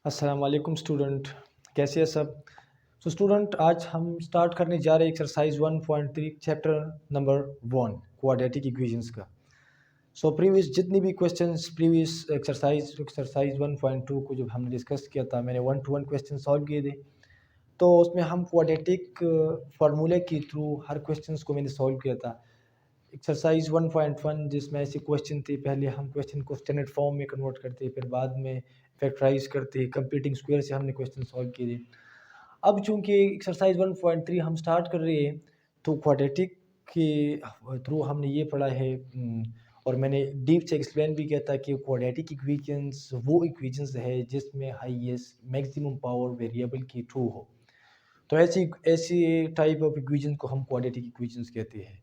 अस्सलाम वालेकुम स्टूडेंट, कैसे हैं सब। स्टूडेंट, आज हम स्टार्ट करने जा रहे हैं exercise 1.3 chapter number 1 quadratic equations का। प्रीवियस जितनी भी क्वेश्चंस प्रीवियस एक्सरसाइज 1.2 को जब हमने डिस्कस किया था, मैंने 1 to 1 क्वेश्चन सॉल्व किए थे। तो उसमें हम क्वाड्रेटिक फार्मूले के थ्रू हर क्वेश्चंस को मैंने सॉल्व किया था। एक्सरसाइज 1.1 जिसमें ऐसे क्वेश्चन थे, पहले हम क्वेश्चन को स्टैंडर्ड फॉर्म में कन्वर्ट करते, फिर बाद में फैक्टराइज करते, कंप्लीटिंग स्क्वायर से हमने क्वेश्चन सॉल्व किए थे। अब चूंकि एक्सरसाइज 1.3 हम स्टार्ट कर रहे हैं, तो क्वाड्रेटिक के थ्रू हमने ये पढ़ा है और मैंने डीप से एक्सप्लेन भी किया था कि क्वाड्रेटिक इक्वेशंस वो इक्वेशंस है जिसमें हाईएस्ट मैक्सिमम पावर वेरिएबल की ट्रू हो। तो ऐसी ऐसी टाइप ऑफ इक्वेशन को हम क्वाड्रेटिक इक्वेशंस कहते हैं।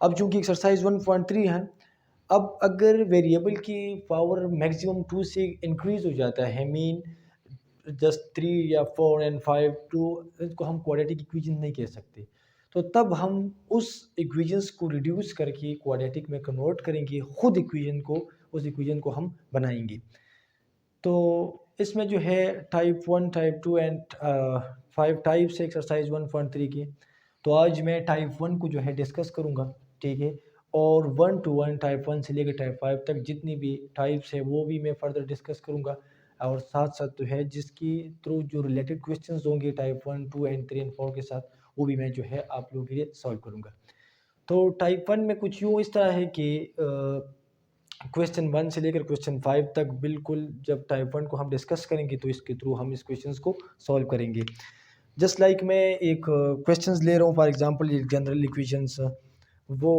अब चूंकि एक्सरसाइज 1.3 है, अब अगर वेरिएबल की पावर मैक्सिमम 2 से इंक्रीज हो जाता है, मीन जस्ट 3 या 4 एंड 5 टू, इसको हम क्वाड्रेटिक इक्वेशन नहीं कह सकते। तो तब हम उस इक्वेशंस को रिड्यूस करके क्वाड्रेटिक में कन्वर्ट करेंगे, खुद इक्वेशन को, उस इक्वेशन को हम बनाएंगे। तो इसमें जो है टाइप 1, टाइप 2 एंड 5 टाइप्स है एक्सरसाइज 1.3 की। तो आज मैं टाइप 1 को जो है डिस्कस करूँगा, ठीक है। और 1 to 1 टाइप 1 से लेकर टाइप 5 तक जितनी भी टाइप्स है वो भी मैं फर्दर डिस्कस करूँगा। और साथ साथ जो है जिसकी थ्रू जो रिलेटेड क्वेश्चंस होंगे टाइप 1, 2 एंड 3 एंड 4 के साथ, वो भी मैं जो है आप लोगों के लिए सॉल्व करूँगा। तो टाइप 1 में कुछ यूँ इस तरह है कि क्वेश्चन 1 से लेकर क्वेश्चन 5 तक बिल्कुल जब टाइप 1 को हम डिस्कस करेंगे तो इसके थ्रू हम इस क्वेश्चंस को सॉल्व करेंगे। जस्ट लाइक मैं एक क्वेश्चंस ले रहा हूँ, फॉर एग्जांपल एक जनरल इक्वेशंस वो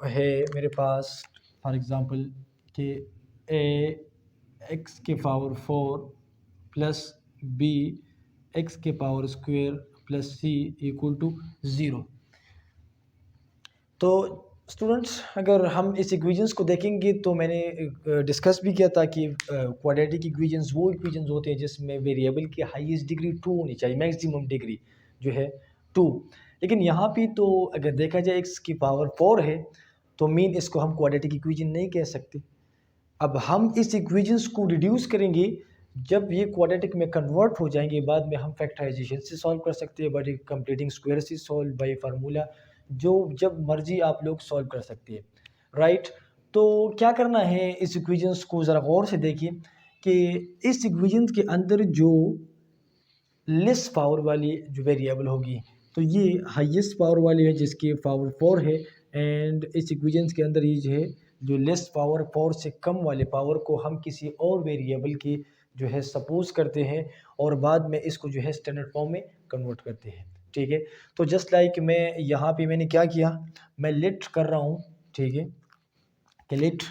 है मेरे पास, फॉर एग्जांपल कि ए एक्स के पावर 4 प्लस बी एक्स के power square plus c equal to 0। तो स्टूडेंट्स, अगर हम इस इक्वेशंस को देखेंगे तो मैंने डिस्कस भी किया था कि क्वाड्रेटिक इक्वेशंस वो इक्वेशंस होते हैं जिसमें वेरिएबल की हाईएस्ट डिग्री 2 होनी चाहिए, मैक्सिमम डिग्री जो है 2। लेकिन यहाँ पे तो अगर देखा जाए एक्स की पावर 4 है, तो मीन इसको हम क्वाड्रेटिक इक्वेशन नहीं कह सकते। अब हम इस इक्वेशंस को रिड्यूस करेंगे, जब ये क्वाड्रेटिक में कन्वर्ट हो जाएंगे बाद में हम फैक्टराइजेशन से सॉल्व कर सकते हैं, बट कंप्लीटिंग स्क्वायर से सॉल्व बाय फार्मूला, जो जब मर्जी आप लोग सॉल्व कर सकते हैं, राइट। तो क्या करना है, इस इक्वेशंस को ज़रा गौर से देखिए कि इस इक्वेशन के अंदर जो लेस पावर वाली जो वेरिएबल होगी, तो ये हाईएस्ट पावर वाली है जिसकी पावर 4 है। एंड इस इक्वेशन के अंदर ये जो है जो लेस पावर 4 से कम वाले पावर को हम किसी और वेरिएबल की जो है सपोज करते हैं और बाद में इसको जो है स्टैंडर्ड फॉर्म में कन्वर्ट करते हैं, ठीक है। तो जस्ट लाइक मैं यहाँ पे मैंने क्या किया, मैं लेट कर रहा हूँ, ठीक है, कि let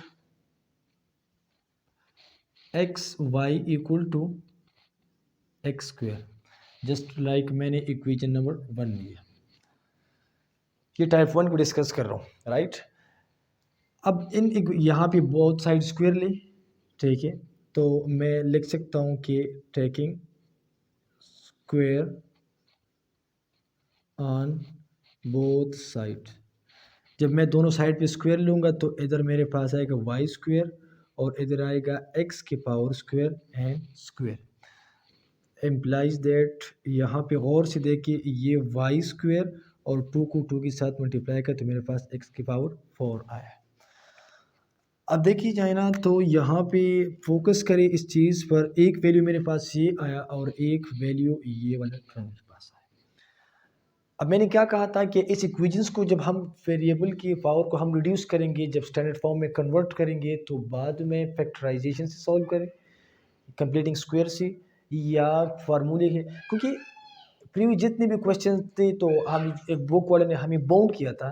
x y equal to x square, just like मैंने इक्वेशन नंबर 1 लिया। ये टाइप 1 को डिस्कस कर रहा हूँ, राइट। अब इन यहाँ पे बोथ साइड स्क्वायर ले, ठीक है। तो मैं लिख सकता हूँ कि taking square on both side, जब मैं दोनों साइड पे स्क्वायर लूँगा तो इधर मेरे पास आएगा वाई स्क्वायर और इधर आएगा एक्स के power square and square. Implies that, यहाँ पे गौर से देखिए, ये वाई स्क्वायर और 2 को 2 के साथ मल्टीप्लाई कर तो मेरे पास एक्स की पावर 4 आया। अब देखिए जाए ना, तो यहाँ पे फोकस करें इस चीज़ पर, एक वैल्यू मेरे पास ये आया और एक वैल्यू ये वाला मेरे पास आया। अब मैंने क्या कहा था कि इस इक्वेशंस को जब हम वेरिएबल की पावर को हम रिड्यूस करेंगे, जब स्टैंडर्ड फॉर्म में कन्वर्ट करेंगे, तो बाद में फैक्टराइजेशन से सॉल्व करें, कंप्लीटिंग स्क्वायर से या फार्मूले के, क्योंकि प्रीवियस जितने भी क्वेश्चन थे तो हम एक बुक वाले ने हमें बाउंड किया था,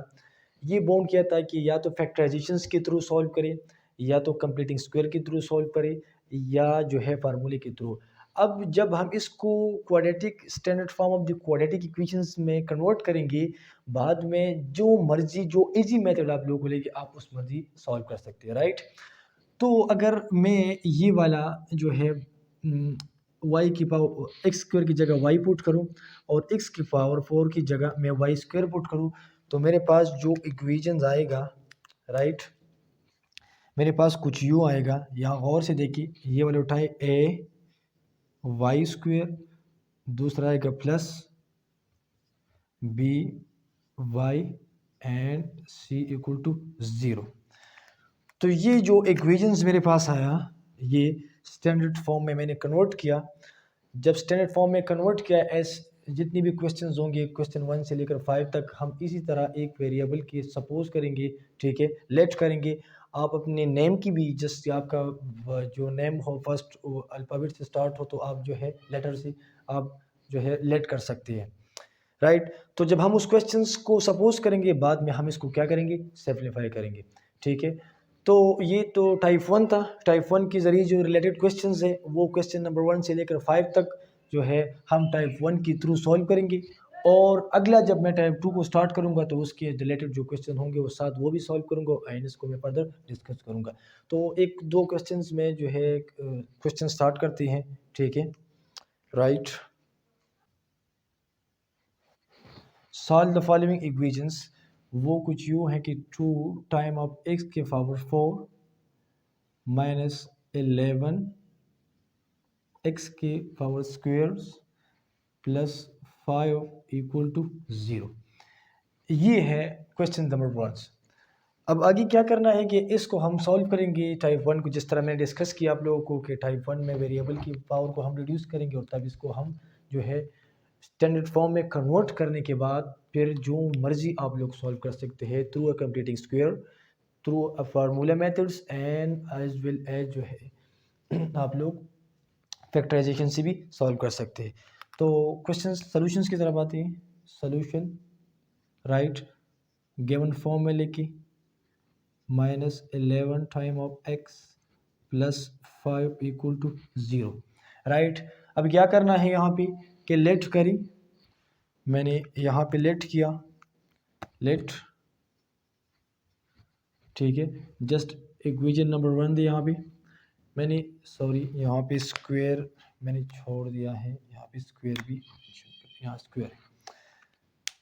ये बाउंड किया था कि या तो फैक्टराइजेशंस के थ्रू सॉल्व करें, या तो कंप्लीटिंग स्क्वायर के थ्रू सॉल्व करें, या जो है फार्मूले के थ्रू। अब जब हम इसको quadratic standard form of the quadratic equations में कन्वर्ट करेंगे, बाद में जो मर्जी, जो इजी मेथड आप लोगों को लेके आप उस मर्जी सॉल्व कर सकते हैं, राइट। तो अगर मैं ये वाला जो है वाई की पावर एक्स स्क्वायर की जगह वाई पुट करूं और एक्स की पावर 4 की जगह मैं वाई स्क्वायर पुट करूं, तो मेरे पास जो इक्वेशंस आएगा, राइट, मेरे पास कुछ यूँ आएगा। यहाँ गौर से देखिए, ये वाले उठाए ए वाई स्क्वेयर, दूसरा आएगा plus b y and c equal to 0। तो ये जो इक्वेशंस मेरे पास आया, ये स्टैंडर्ड फॉर्म में मैंने कन्वर्ट किया। जब स्टैंडर्ड फॉर्म में कन्वर्ट किया, एस जितनी भी क्वेश्चंस होंगे क्वेश्चन 1 से लेकर 5 तक, हम इसी तरह एक वेरिएबल की सपोज करेंगे, ठीक है, लेट करेंगे। आप अपने नेम की भी, जस्ट आपका जो नेम हो फर्स्ट अल्फ़ाबेट से स्टार्ट हो, तो आप जो है लेटर से आप जो है लेट कर सकते हैं, राइट। तो जब हम उस क्वेश्चंस को सपोज करेंगे, बाद में हम इसको क्या करेंगे, सिंप्लीफाई करेंगे, ठीक है। तो ये तो टाइप 1 था। टाइप 1 के ज़रिए जो रिलेटेड क्वेश्चंस है, वो क्वेश्चन नंबर 1 से लेकर 5 तक जो है हम टाइप 1 के थ्रू सॉल्व करेंगे। और अगला जब मैं टाइप 2 को स्टार्ट करूंगा, तो उसके रिलेटेड जो क्वेश्चन होंगे वो साथ वो भी सॉल्व करूंगा एंड इसको मैं फर्दर डिस्कस करूंगा। तो एक दो क्वेश्चंस में जो है क्वेश्चन स्टार्ट करते हैं, ठीक है, right. Solve the following equations. वो कुछ यूँ है कि 2 टाइम ऑफ एक्स के पावर 4 माइनस 11 एक्स के power squares plus 5 equal to 0। ये है क्वेश्चन नंबर 1। अब आगे क्या करना है कि इसको हम सॉल्व करेंगे टाइप 1 को, जिस तरह मैंने डिस्कस किया आप लोगों को कि टाइप 1 में वेरिएबल की पावर को हम रिड्यूस करेंगे और तब इसको हम जो है स्टैंडर्ड फॉर्म में कन्वर्ट करने के बाद फिर जो मर्जी आप लोग सॉल्व कर सकते हैं through a completing square, through a formula methods and as well as जो है आप लोग फैक्टराइजेशन से भी सॉल्व कर सकते हैं। तो क्वेश्चन सॉल्यूशंस की तरफ आते हैं। सॉल्यूशन, राइट, गिवन फॉर्म में लेके -11 time of x plus 5 equal to 0, right. अब क्या करना है यहाँ पे कि लेट करी, मैंने यहाँ पे लेट किया, लेट, ठीक है। जस्ट इक्वेशन नंबर 1 दे यहाँ पे मैंने, सॉरी यहाँ पे स्क्वायर मैंने छोड़ दिया है, यहाँ पे स्क्वायर भी, यहाँ स्क्वायर है।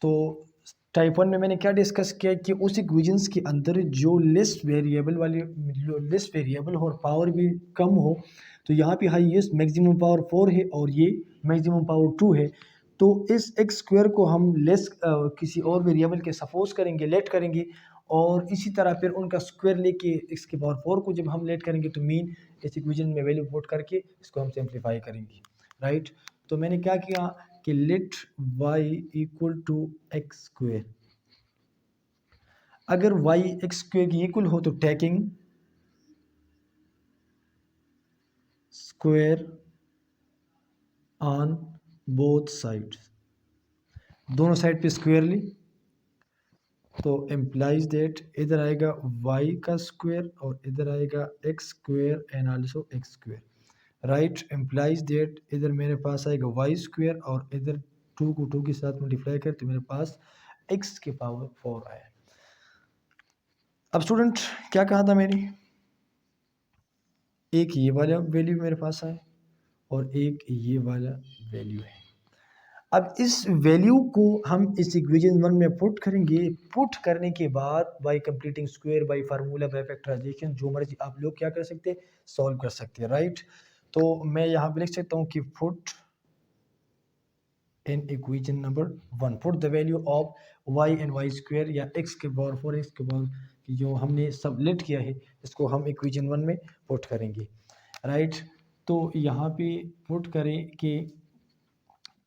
तो टाइप 1 में मैंने क्या डिस्कस किया कि उस इक्वेशंस के अंदर जो लेस वेरिएबल वाली, लेस वेरिएबल हो और पावर भी कम हो, तो यहाँ पे हाईएस्ट मैक्सिमम पावर 4 है और ये मैक्सिमम पावर 2 है। तो इस एक्स स्क्वायर को हम लेस किसी और वेरिएबल के सपोज करेंगे, लेट करेंगे, और इसी तरह फिर उनका स्क्वायर लेके एक्स की पावर 4 को जब हम लेट करेंगे, तो मीन इस इक्वेशन में वैल्यू पुट करके इसको हम सिंप्लीफाई करेंगे, राइट। तो मैंने क्या किया कि let y equal to x square, अगर y एक्स स्क्वेयर की इक्वल हो तो taking square on both sides, दोनों साइड पे स्क्वेयर ली, तो एम्प्लाइज दैट इधर आएगा y का स्क्वेयर और इधर आएगा x square and also x square, right. Implies that इधर मेरे पास आएगा y स्क्वेयर और इधर 2 को 2 के साथ मल्टीप्लाई कर तो मेरे पास x के पावर 4 आया। अब स्टूडेंट क्या कहा था मैंने, एक ये वाला वैल्यू मेरे पास है और एक ये वाला वैल्यू है। अब इस वैल्यू को हम इस इक्वेशन 1 में पुट करेंगे। पुट करने के बाद by completing square, by formula, by factorization, जो मर्जी आप लोग क्या कर सकते हैं, सॉल्व कर सकते हैं, राइट। तो मैं यहाँ पे लिख सकता हूँ कि put in equation number 1, put the value of y and y square या x के पावर 4 x के पावर की जो हमने सब लेट किया है, इसको हम इक्वेशन 1 में पुट करेंगे, राइट। तो यहाँ पे पुट करें कि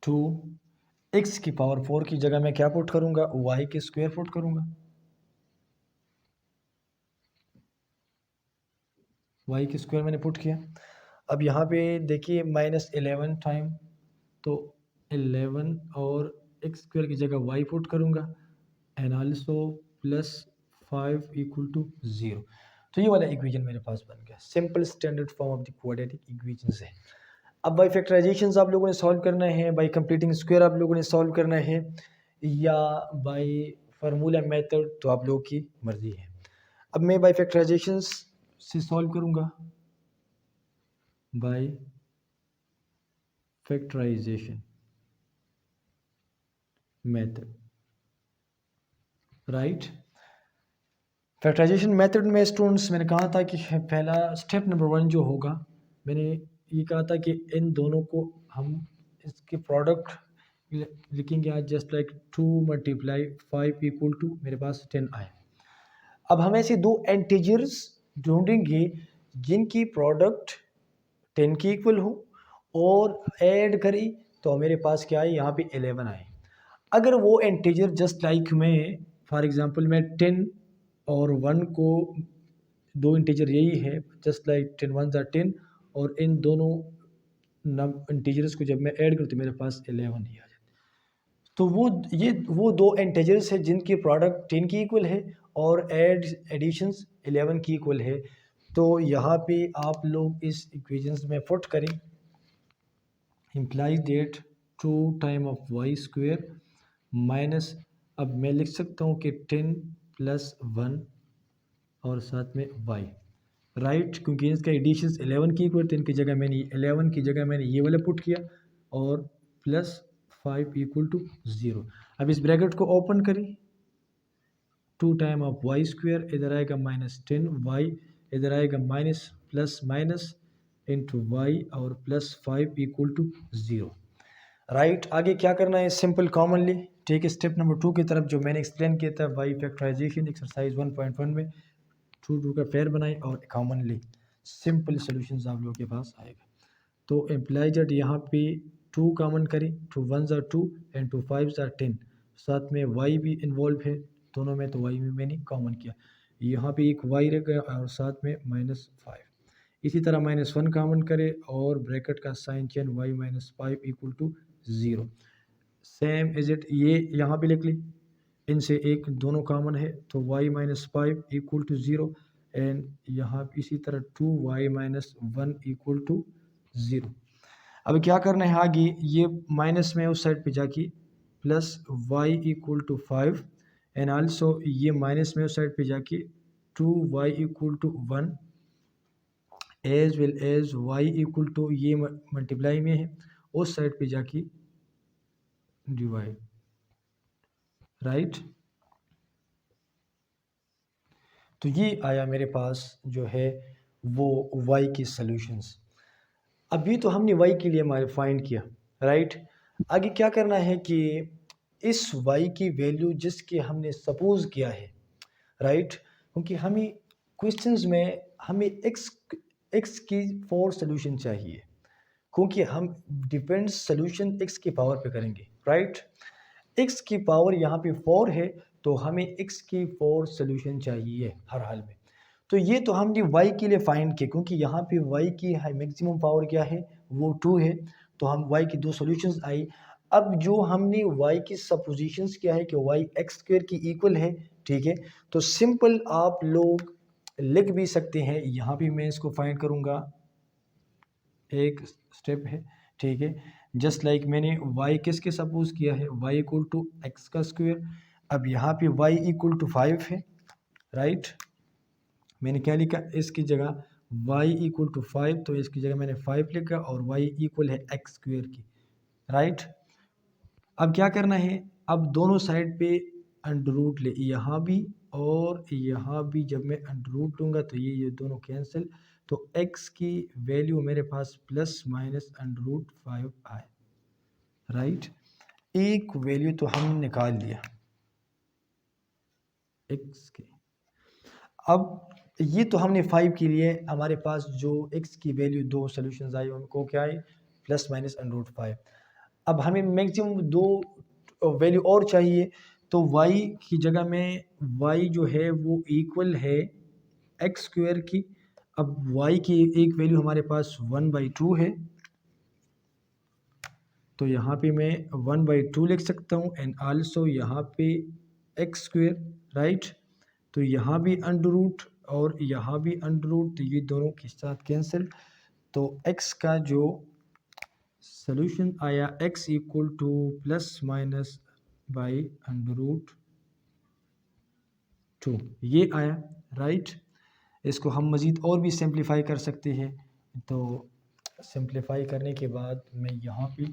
2 x की पावर 4 की जगह मैं क्या पुट करूँगा, y के स्क्वायर पुट करूँगा, y के स्क्वायर मैंने पुट किया। अब यहाँ पे देखिए -11 टाइम, तो 11 और एक्स स्क्वायर की जगह y पुट करूँगा and also plus 5 equal to 0। तो ये वाला इक्वेशन मेरे पास बन गया, simple standard form of the quadratic equation है। अब बाई फैक्टराइजेशन आप लोगों ने सॉल्व करना है, बाई कंप्लीटिंग स्क्वायर आप लोगों ने सॉल्व करना है, या बाई फार्मूला मेथड, तो आप लोगों की मर्जी है। अब मैं बाई फैक्टराइजेशन से सॉल्व करूँगा, by factorization method, right. Factorization method में स्टूडेंट्स मैंने कहा था कि पहला स्टेप नंबर 1 जो होगा, मैंने ये कहा था कि इन दोनों को हम इसके प्रोडक्ट लिखेंगे आज, just like 2 multiply 5 equal to मेरे पास 10 आए। अब हम ऐसे दो इंटीजर्स ढूंढेंगे जिनकी प्रोडक्ट 10 की इक्वल हो और ऐड करी तो मेरे पास क्या आए, यहाँ पे 11 आए। अगर वो इंटीजर जस्ट लाइक मैं फॉर एग्जांपल मैं 10 और 1 को, दो इंटीजर यही है, जस्ट लाइक 10 1 ज़ा 10, और इन दोनों इंटीजर्स को जब मैं ऐड करूँ तो मेरे पास 11 ही आ जाए। तो वो दो इंटीजर्स है जिनकी प्रोडक्ट 10 की इक्वल है और एडिशंस 11 की इक्वल है। तो यहाँ पे आप लोग इस इक्वेशंस में पुट करें, implies that 2 time of y square minus, अब मैं लिख सकता हूँ कि 10 प्लस 1 और साथ में y, राइट, क्योंकि इसका एडिशंस 11 की इक्वल, तो इनकी जगह मैंने 11 की जगह मैंने ये वाला पुट किया और प्लस 5 इक्वल टू 0। अब इस ब्रैकेट को ओपन करें, 2 टाइम ऑफ वाई स्क्वेयर, इधर आएगा -10y, इधर आएगा minus plus minus into y और प्लस 5 इक्वल टू 0, राइट। आगे क्या करना है, सिंपल कॉमनली ठीक है, स्टेप नंबर 2 की तरफ जो मैंने एक्सप्लेन किया था, वाई फैक्टराइजेशन एक्सरसाइज 1.1 में 2 का पेयर बनाए और कॉमनली सिंपल सॉल्यूशंस आप लोगों के पास आएगा। तो एम्प्लाई दैट यहाँ पे 2 कॉमन करें, 2 1 ज़ा 2 एंड 2 5 ज़ा 10, साथ में y भी इन्वॉल्व है दोनों में, तो y में मैंने कॉमन किया, यहाँ पे एक y रह गया और साथ में -5। इसी तरह -1 कॉमन करे और ब्रैकेट का sign change y -5 equal to 0, same is it, ये यहाँ पे लिख ली, इनसे एक दोनों कॉमन है तो y -5 इक्वल टू 0 एंड यहाँ इसी तरह 2y -1 इक्वल टू 0। अब क्या करना है आगे, ये माइनस में उस साइड पे जाके plus y equal to 5 and also ये माइनस में उस साइड पे जाके 2y equal to 1 as well as y equal to, ये मल्टीप्लाई में है, उस साइड पे जाके डिवाइड, राइट। तो ये आया मेरे पास जो है वो y की सॉल्यूशंस। अभी तो हमने y के लिए फाइंड किया, राइट। आगे क्या करना है कि इस y की वैल्यू जिसके हमने सपोज किया है, राइट, क्योंकि हमें क्वेश्चंस में हमें x की 4 सॉल्यूशन चाहिए, क्योंकि हम डिपेंड सॉल्यूशन x की पावर पे करेंगे, राइट। x की पावर यहाँ पे 4 है तो हमें x की 4 सॉल्यूशन चाहिए हर हाल में। तो ये तो हमने y के लिए फाइंड किया, क्योंकि यहाँ पे y की मैक्सिमम पावर क्या है, वो 2 है, तो हम y की 2 सॉल्यूशंस आई। अब जो हमने y की सपोजिशंस किया है कि y x² की इक्वल है, ठीक है, तो सिंपल आप लोग लिख भी सकते हैं, यहाँ भी मैं इसको फाइंड करूँगा, एक स्टेप है, ठीक है, जस्ट लाइक मैंने y किसके सपोज किया है, y इक्वल टू एक्स का स्क्वायर। अब यहाँ पे y इक्वल टू 5 है, राइट, मैंने क्या लिखा इसकी जगह y इक्वल टू 5, तो इसकी जगह मैंने 5 लिखा और y इक्वल है एक्स स्क्वायर की, राइट। अब क्या करना है, अब दोनों साइड पे अंडर रूट ले, यहाँ भी और यहाँ भी, जब मैं अंडर रूट लूँगा तो ये दोनों कैंसिल, तो x की वैल्यू मेरे पास प्लस माइनस अंडर रूट 5 आए, राइट। एक वैल्यू तो हम निकाल लिया x की। अब ये तो हमने 5 के लिए हमारे पास जो x की वैल्यू दो सॉल्यूशंस आई उनको क्या आई, प्लस माइनस अंडर रूट 5। अब हमें मैक्सिमम दो वैल्यू और चाहिए, तो y की जगह में y जो है वो इक्वल है एक्स स्क्वायर की। अब y की एक वैल्यू हमारे पास 1/2 है, तो यहाँ पे मैं 1/2 लिख सकता हूँ एंड आल्सो यहाँ पे एक्स स्क्वायर, राइट। तो यहाँ भी अंडर रूट और यहाँ भी अंडर रूट, तो ये दोनों के साथ कैंसिल, तो x का जो सॉल्यूशन आया x equal to plus minus by under root 2, ये आया, राइट। इसको हम मज़ीद और भी सिंप्लीफाई कर सकते हैं, तो सिंप्लीफाई करने के बाद मैं यहाँ पे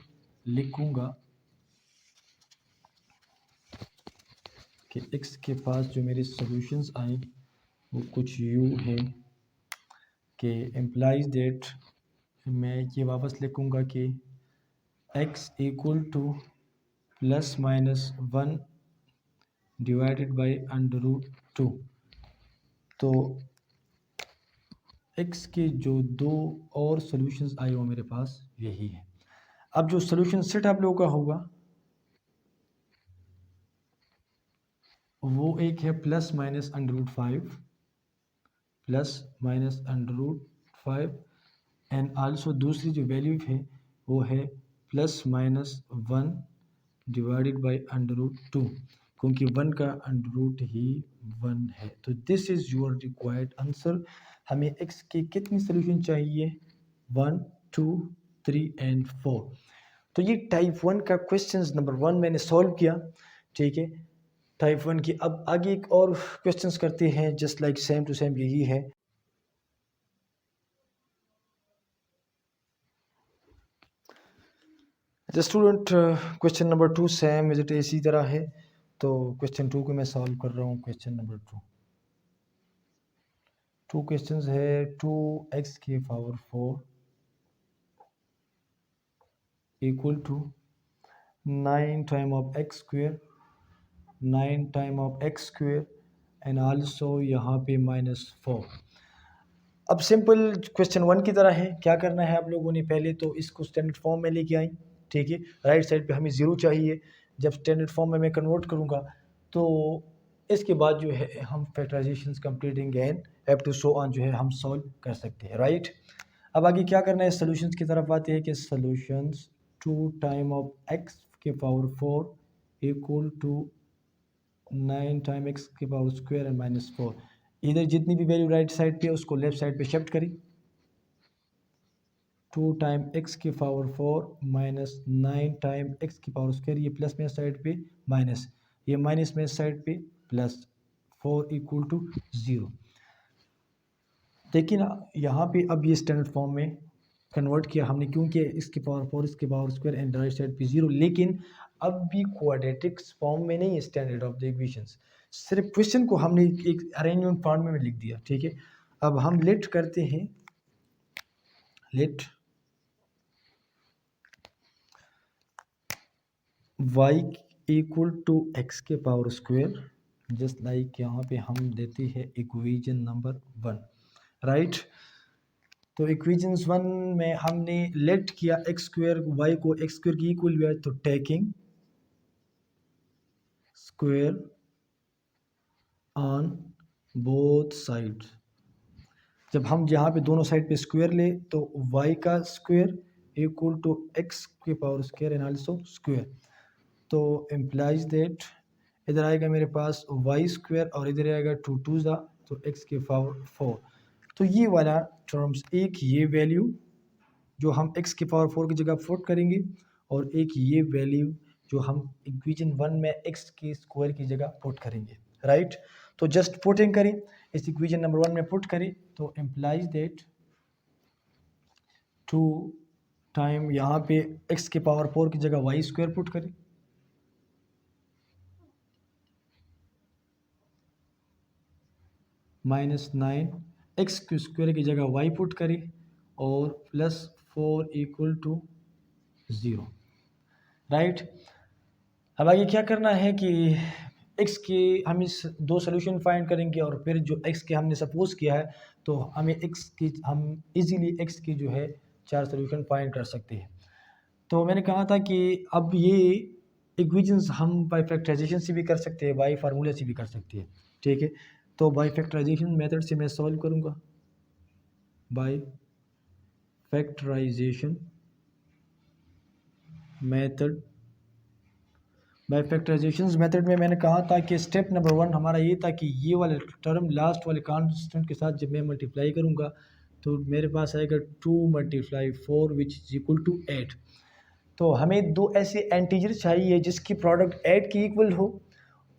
लिखूँगा कि x के पास जो मेरे सॉल्यूशंस आए वो कुछ u है, कि इम्प्लाइज दैट मैं ये वापस लिखूँगा कि x equal to plus minus 1 divided by √2। तो x के जो दो और सॉल्यूशंस आए वो मेरे पास यही है। अब जो सॉल्यूशन सेट आप लोगों का होगा वो एक है plus minus √5 plus minus √5 and also दूसरी जो वैल्यू है वो है प्लस माइनस 1 डिवाइडेड बाई √2, क्योंकि 1 का √ ही 1 है। तो this is your required answer. हमें x के कितनी सोल्यूशन चाहिए? 1, 2, 3 एंड 4। तो ये टाइप 1 का क्वेश्चन नंबर 1 मैंने सॉल्व किया, ठीक है, टाइप 1 की। अब आगे एक और क्वेश्चंस करते हैं just like same to same यही है। अच्छा student, question number 2 same visit इसी तरह है। तो क्वेश्चन 2 को मैं सॉल्व कर रहा हूँ। क्वेश्चन नंबर 2 क्वेश्चंस है 2x की power 4 equal to 9 time of x square, 9 time of x square and also यहाँ पे -4। अब सिंपल क्वेश्चन 1 की तरह है। क्या करना है आप लोगों ने? पहले तो इसको स्टैंडर्ड फॉर्म में लेके आई, ठीक है। राइट साइड पे हमें 0 चाहिए। जब स्टैंडर्ड फॉर्म में मैं कन्वर्ट करूँगा तो इसके बाद जो है हम factorisation completing and up to so on जो है हम सॉल्व कर सकते हैं, राइट। अब आगे क्या करना है? सोल्यूशंस की तरफ आते हैं कि सोल्यूशंस 2 टाइम ऑफ x के power 4 equal to 9 time x के पावर स्क्वायर एंड -4। इधर जितनी भी वैल्यू राइट साइड पे उसको लेफ्ट साइड पे शिफ्ट करी। 2 टाइम x की पावर 4 माइनस 9 टाइम x की पावर स्क्वायर, ये प्लस में साइड पे माइनस, ये माइनस में साइड पे प्लस, 4 इक्वल टू 0। देखिए ना यहाँ पे अब ये स्टैंडर्ड फॉर्म में कन्वर्ट किया हमने, क्योंकि इसकी पावर 4 इसके power square and right side पे 0। लेकिन अब भी क्वाड्रेटिक्स फॉर्म में नहीं है स्टैंडर्ड ऑफ द इक्वेशंस, सिर्फ क्वेश्चन को हमने एक अरेंजमेंट फॉर्म में लिख दिया, ठीक है। अब हम लेट करते हैं, let y equal to x के पावर स्क्वायर, जस्ट लाइक यहाँ पे हम देते हैं इक्वेशन नंबर 1, राइट। तो इक्वेशन 1 में हमने लेट किया x स्क्वायर y को x स्क्वायर की इक्वल लिया, तो taking square on both sides. जब हम यहाँ पे दोनों साइड पे स्क्वायर ले तो y का स्क्वायर इक्वल टू x के power square and also square. तो इम्प्लाइज दैट इधर आएगा मेरे पास वाई स्क्वायर और इधर आएगा 2 2 ज़ा, तो x के पावर 4। तो ये वाला टर्म्स, एक ये वैल्यू जो हम x के पावर 4 की जगह पुट करेंगे और एक ये वैल्यू जो हम इक्वेशन 1 में x के स्क्वायर की जगह पुट करेंगे, राइट। तो जस्ट पुटिंग करें, इस इक्वेशन नंबर 1 में पुट करें तो इम्प्लाइज दैट 2 टाइम यहाँ पे x के पावर 4 की जगह वाई स्क्वायर पुट करें, -9 x के स्क्वायर की जगह y पुट करें और +4 इक्वल टू 0, राइट। अब आगे क्या करना है कि x के हम इस दो सोल्यूशन फाइंड करेंगे और फिर जो x के हमने सपोज किया है तो हमें x की हम इजीली x की जो है 4 सोल्यूशन फाइंड कर सकते हैं। तो मैंने कहा था कि अब ये इक्वेशंस हम बाय फैक्टराइजेशन से भी कर सकते हैं, बाय फार्मूला से भी कर सकते हैं, ठीक है। तो बाय फैक्टराइजेशन मेथड से मैं सॉल्व करूँगा। By factorisation method, by factorisation method में मैंने कहा था कि स्टेप नंबर 1 हमारा ये था कि ये वाले टर्म लास्ट वाले कांस्टेंट के साथ जब मैं मल्टीप्लाई करूँगा तो मेरे पास आएगा 2 × 4 विच इज इक्वल टू 8। तो हमें दो ऐसे इंटीजर चाहिए जिसकी प्रोडक्ट 8 की इक्वल हो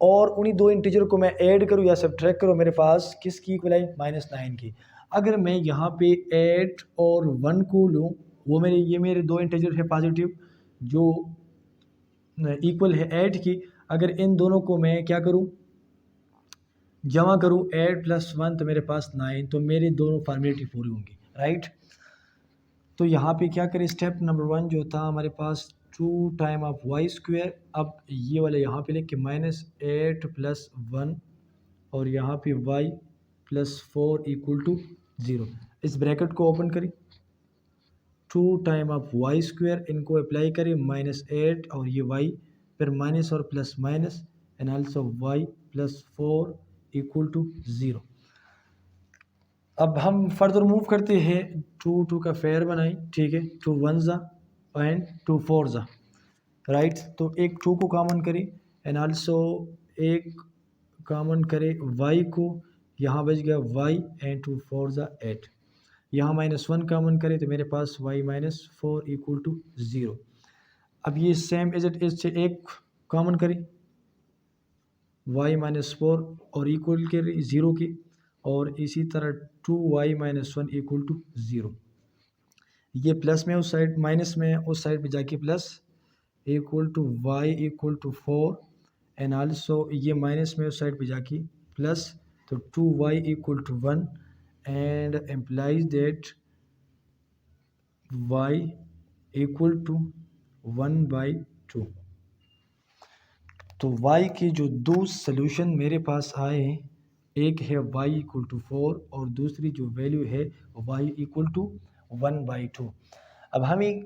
और उन्हीं दो इंटीजर को मैं ऐड करूँ या सब्ट्रैक्ट करूँ, मेरे पास किसकी इक्वल आई? -9 की। अगर मैं यहाँ पे 8 और 1 को लूँ, वो मेरे दो इंटीजर है पॉजिटिव जो इक्वल है 8 की। अगर इन दोनों को मैं क्या करूँ, जमा करूँ 8 + 1 तो मेरे पास 9, तो मेरे दोनों फॉर्मेलिटी पूरी होंगी, राइट। तो यहाँ पे क्या करें, स्टेप नंबर 1 जो था हमारे पास 2 टाइम ऑफ वाई स्क्वायर, अब ये वाले यहाँ पे लिख के -8 + 1 और यहाँ पे y + 4 = 0। इस ब्रैकेट को ओपन करें, 2 टाइम ऑफ वाई स्क्वायर, इनको अप्लाई करें -8 और ये y, फिर माइनस और plus minus and also y + 4 = 0। अब हम फर्दर मूव करते हैं, 2 का फेयर बनाएं, ठीक है, 2 1 ज़ा एंड 2 4 ज़ा, राइट। तो एक 2 को कॉमन करें एंड आल्सो एक कॉमन करें y को, यहाँ बच गया y एंड 2 4 ज़ा 8, यहाँ -1 कॉमन करें तो मेरे पास y - 4 = 0। अब ये सेम एज इट इज से एक कॉमन करें y - 4 और इक्वल के 0 के, और इसी तरह 2y - 1 = 0। ये प्लस में उस साइड, माइनस में उस साइड पे जाके प्लस, =y = 4 एंड आल्सो ये माइनस में उस साइड पे जाके प्लस, तो 2y = 1 and employees that y = 1/2। तो y के जो दो सॉल्यूशन मेरे पास आए हैं, एक है y = 4 और दूसरी जो वैल्यू है y = 1/2। अब हमें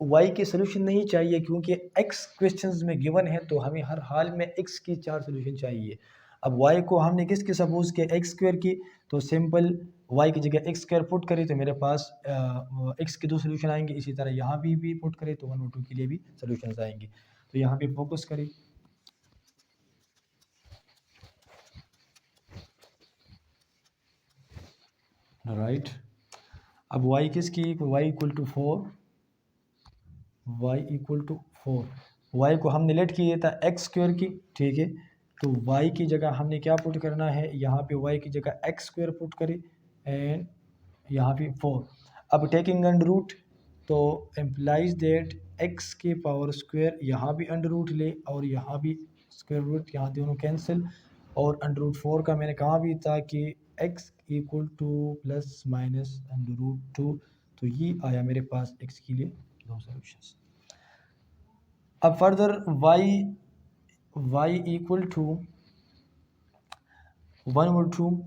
y के सॉल्यूशन नहीं चाहिए क्योंकि x क्वेश्चंस में गिवन है, तो हमें हर हाल में x की 4 सॉल्यूशन चाहिए। अब y को हमने किसके सपोज किया, x² की, तो सिंपल y की जगह x² पुट करें तो मेरे पास x के 2 सॉल्यूशन आएंगे। इसी तरह यहाँ भी पुट करें तो 1 और 2 के लिए भी सॉल्यूशंस आएंगे। तो यहाँ पे फोकस करें, राइट। अब y किसकी, y = 4, y = 4, y को हमने लेट किया था x² की, ठीक है। तो y की जगह हमने क्या पुट करना है, यहाँ पे y की जगह x² पुट करें एंड यहाँ पे 4। अब टेकिंग अंडर रूट, तो एम्प्लाइज दैट x के पावर स्क्वायर, यहाँ भी अंडर रूट ले और यहाँ भी स्क्वायर रूट, यहाँ दोनों कैंसिल, और अंडर रूट 4 का मैंने कहा भी था कि x = ±√2, तो ये आया मेरे पास x के लिए 2 सॉल्यूशंस। अब फर्दर y = 1/2,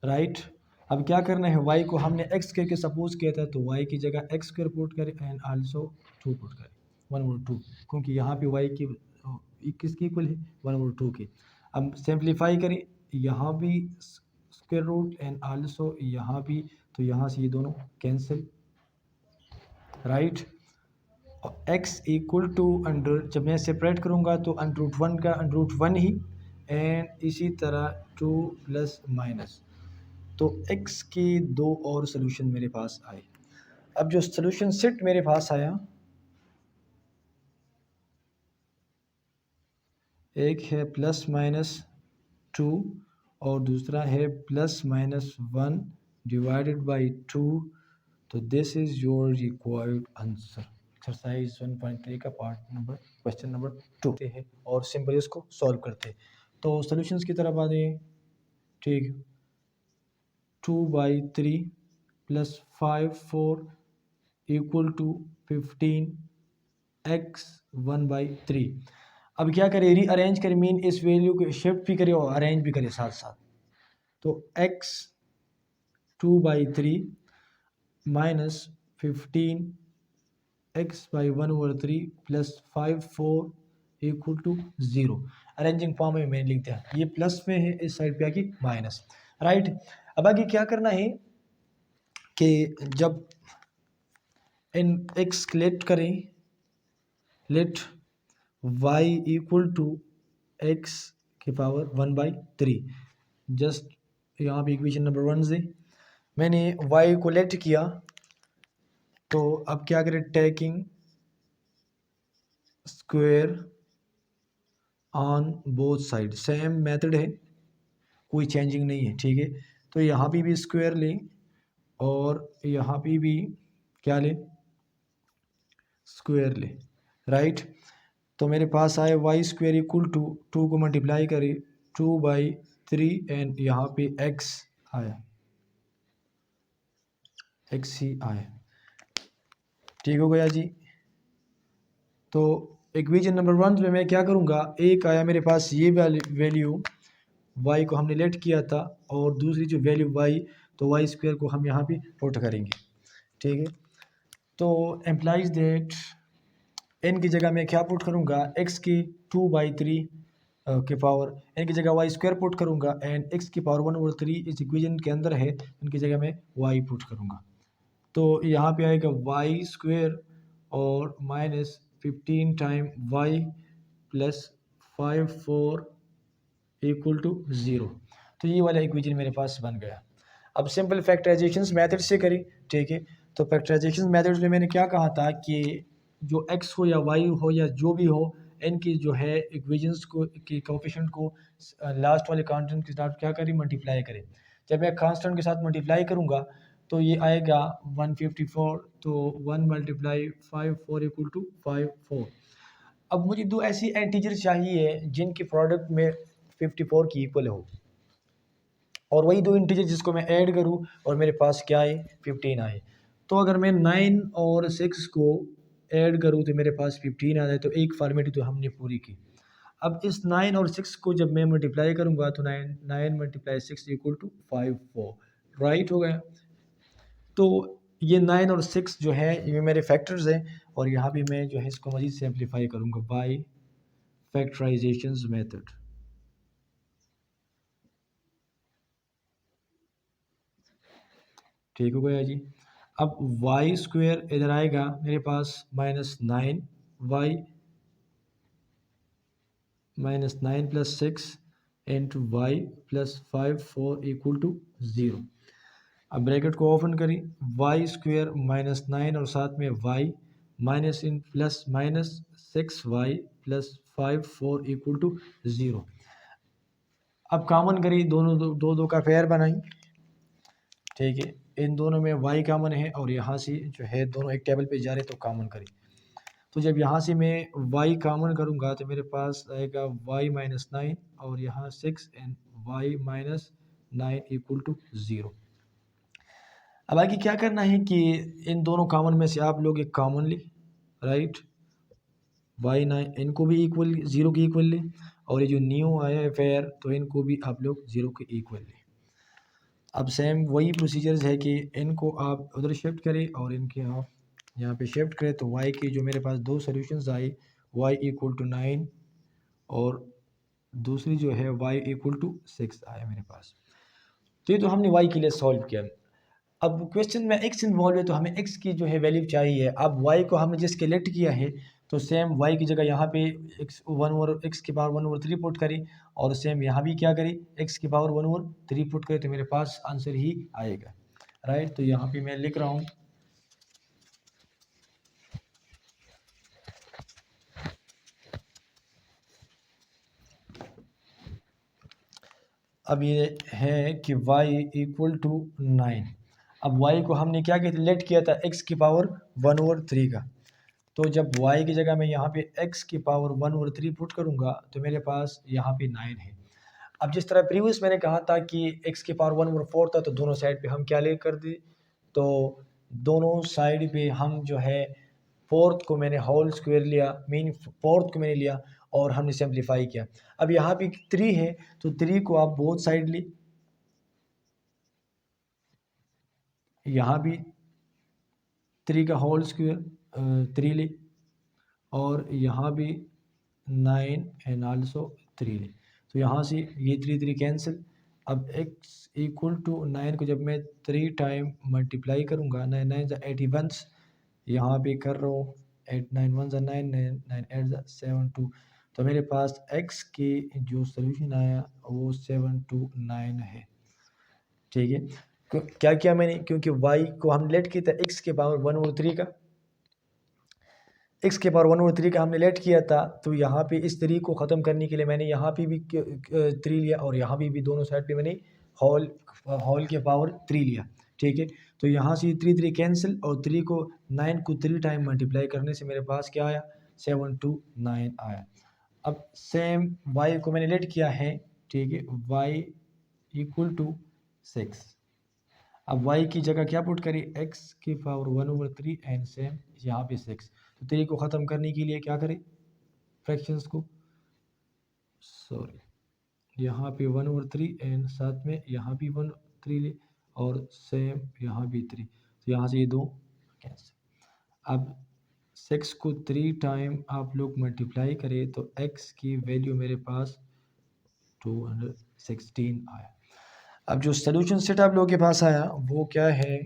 राइट। अब क्या करना है, y को हमने x करके सपोज किया था, तो y की जगह x² पुट करें एंड आल्सो 2 पुट करें, 1/2, क्योंकि यहाँ पे y की किसकी इक्वल है, 1/2 की। अब सिंप्लीफाई करें, यहाँ भी स्क्वायर रूट एंड आल्सो यहाँ भी, तो यहाँ से ये दोनों कैंसिल, राइट। x = अंडर, जब मैं सेपरेट करूँगा तो √1 का √1 ही, एंड इसी तरह 2 ± तो x के 2 और सॉल्यूशन मेरे पास आए। अब जो सॉल्यूशन सेट मेरे पास आया, एक है ±2 और दूसरा है ±1 डिवाइडेड बाई 2, तो this is your required answer. Exercise 1.3 का पार्ट नंबर, क्वेश्चन नंबर 2 है और सिंपल इसको सॉल्व करते हैं। तो सॉल्यूशंस की तरफ आ जाइए, ठीक। 2/3 + 5 4 = 15 x 1/3। अब क्या करें, रीअरेंज करें, मीन इस वैल्यू को शिफ्ट भी करें और अरेंज भी करें साथ साथ। तो x 2/3 - 15 x by 1/3 + 5 4 = 0। Arranging form में मैंने लिख दिया, ये प्लस में है, इस साइड पे आके माइनस, राइट। अब आगे क्या करना है कि जब इन x लेट करें, लेट y = x की पावर 1/3, जस्ट यहाँ पे इक्वेशन नंबर 1 से मैंने y को लेट किया, तो अब क्या करें, taking square on both side, same method है, कोई चेंजिंग नहीं है, ठीक है। तो यहाँ पे भी स्क्वायर लें और यहाँ पे भी क्या लें, स्क्वायर लें, राइट। तो मेरे पास आए y² = 2 को मल्टीप्लाई करें 2/3 एंड यहाँ पे x आया, x ही आया। ठीक हो गया जी। तो इक्वेशन नंबर 1 में मैं क्या करूँगा, एक आया मेरे पास ये वैल्यू y को हमने लेट किया था, और दूसरी जो वैल्यू y, तो वाई स्क्वायर को हम यहाँ पे पुट करेंगे। ठीक है, तो एम्प्लाइज दैट n की जगह मैं क्या पुट करूँगा, x की 2/3 के पावर, n की जगह वाई स्क्वायर पुट करूँगा, एंड x की पावर 1/3 इस इक्वेशन के अंदर है, इनकी जगह मैं y पुट करूँगा। तो यहाँ पे आएगा वाई स्क्वायर और minus 15 time y plus 5/4 equal to 0। तो ये वाला इक्वेशन मेरे पास बन गया। अब सिंपल फैक्टराइजेशन मेथड से करें। ठीक है, तो फैक्टराइजेशन मेथड में मैंने क्या कहा था कि जो x हो या y हो या जो भी हो, n की जो है इक्वेशंस को की कोफिशिएंट को लास्ट वाले कांस्टेंट के साथ क्या करें, मल्टीप्लाई करें। जब मैं कांस्टेंट के साथ मल्टीप्लाई करूँगा तो ये आएगा 154, तो 1 मल्टीप्लाई 5/4 इक्वल टू 5/4। अब मुझे दो ऐसी एंटीजर चाहिए जिनकी प्रोडक्ट में 54 की इक्वल हो, और वही दो इंटीजर जिसको मैं ऐड करूं और मेरे पास क्या आए, 15 आए। तो अगर मैं 9 और 6 को ऐड करूं तो मेरे पास 15 आ जाए, तो एक फॉर्मेलिटी तो हमने पूरी की। अब इस 9 और 6 को जब मैं मल्टीप्लाई करूंगा तो 9 मल्टीप्लाई 6 इक्वल टू 54, राइट हो गया। तो ये 9 और 6 जो है ये मेरे फैक्टर्स हैं, और यहाँ भी मैं जो है इसको मज़ीद सिंप्लीफाई करूँगा बाय फैक्टराइजेशन मेथड। ठीक हो गया जी। अब वाई स्क्वायर इधर आएगा मेरे पास -9 y -9 plus 6 into y plus 5/4 equal to 0। अब ब्रैकेट को ओपन करें, वाई स्क्वायर -9 और साथ में वाई माइनस इन plus minus 6y plus 5/4 equal to 0। अब कॉमन करी, दोनों दो का पेयर बनाई। ठीक है, इन दोनों में y कॉमन है और यहाँ से जो है दोनों एक टेबल पे जा रहे तो कॉमन करी। तो जब यहाँ से मैं y कॉमन करूँगा तो मेरे पास आएगा y -9 और यहाँ 6 एंड y -9 इक्वल टू 0। अब आगे क्या करना है कि इन दोनों कॉमन में से आप लोग एक कॉमन ले, राइट, y9 इनको भी इक्वल 0 के इक्वल ले, और ये जो न्यू आया है पेयर तो इनको भी आप लोग 0 के इक्वल ले। अब सेम वही प्रोसीजर्स है कि इनको आप उधर शिफ्ट करें और इनके आप यहाँ पे शिफ्ट करें, तो y की जो मेरे पास दो सॉल्यूशंस आई, y इक्वल टू 9 और दूसरी जो है y इक्वल टू 6 आया मेरे पास। तो ये तो हमने y के लिए सॉल्व किया। अब क्वेश्चन में x इन्वॉल्व है तो हमें x की जो है वैल्यू चाहिए। अब y को हमने जिसके लेट किया है तो सेम y की जगह यहाँ पे x की पावर 1/3 पुट करी, और सेम यहाँ भी क्या करी, x की पावर 1/3 पुट करी, तो मेरे पास आंसर ही आएगा, राइट। तो यहाँ पे मैं लिख रहा हूँ अब ये है कि y इक्वल टू 9। अब y को हमने क्या किया, लेट किया था x की पावर 1/3 का। तो जब y की जगह मैं यहाँ पे x की पावर 1/3 पुट करूँगा तो मेरे पास यहाँ पे 9 है। अब जिस तरह प्रीवियस मैंने कहा था कि x की पावर 1/4 था, तो दोनों साइड पे हम क्या ले कर दी, तो दोनों साइड पे हम जो है फोर्थ को मैंने होल स्क्वायर लिया, मीन फोर्थ को मैंने लिया और हमने सिंप्लीफाई किया। अब यहाँ पे 3 है तो 3 को आप बोथ साइड ली, यहाँ भी 3 का होल स्क्वायर 3 ली, और यहाँ भी 9 एंड आल्सो 3 ली। तो यहाँ से ये 3 कैंसिल। अब x इक्वल टू 9 को जब मैं 3 टाइम मल्टीप्लाई करूँगा, 9 9 81, यहाँ पे कर रहा हूँ 8 9 1 9 9 8 7 2, तो मेरे पास x की जो सोल्यूशन आया वो 729 है। ठीक है, क्या किया मैंने, क्योंकि y को हम लेट किया था x के पावर 1/3 का, x के पावर 1/3 का हमने लेट किया था, तो यहाँ पे इस 3 को ख़त्म करने के लिए मैंने यहाँ पे भी 3 लिया और यहाँ भी दोनों साइड पे मैंने होल के पावर 3 लिया। ठीक है, तो यहाँ से 3 कैंसिल और 3 को 9 को 3 टाइम मल्टीप्लाई करने से मेरे पास क्या आया, 729 आया। अब सेम y को मैंने लेट किया है, ठीक है, y इक्वल टू 6। अब y की जगह क्या पुट करें, x की पावर 1/3 एंड सेम यहाँ पे 6। तो 3 को ख़त्म करने के लिए क्या करें, फ्रैक्शंस को, सॉरी यहाँ पे 1/3 एंड साथ में यहाँ भी 1/3 ले, और सेम यहाँ भी 3, तो यहाँ से ये 2 कैंसिल। अब 6 को 3 टाइम आप लोग मल्टीप्लाई करें तो x की वैल्यू मेरे पास 216 आया। अब जो सोल्यूशन सेट आप लोगों के पास आया वो क्या है,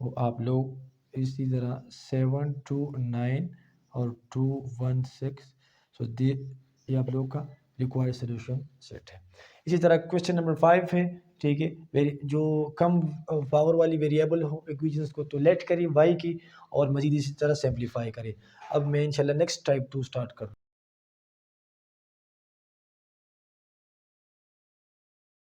वो आप लोग इसी तरह 7 2 9 और 2 1 6, सो ये आप लोगों का रिक्वायर्ड सोल्यूशन सेट है। इसी तरह क्वेश्चन नंबर 5 है, ठीक है, जो कम पावर वाली वेरिएबल हो इक्वेशंस को तो लेट करें y की और मजीद इसी तरह सिंप्लीफाई करें। अब मैं इंशाल्लाह नेक्स्ट टाइप 2 स्टार्ट करूँ।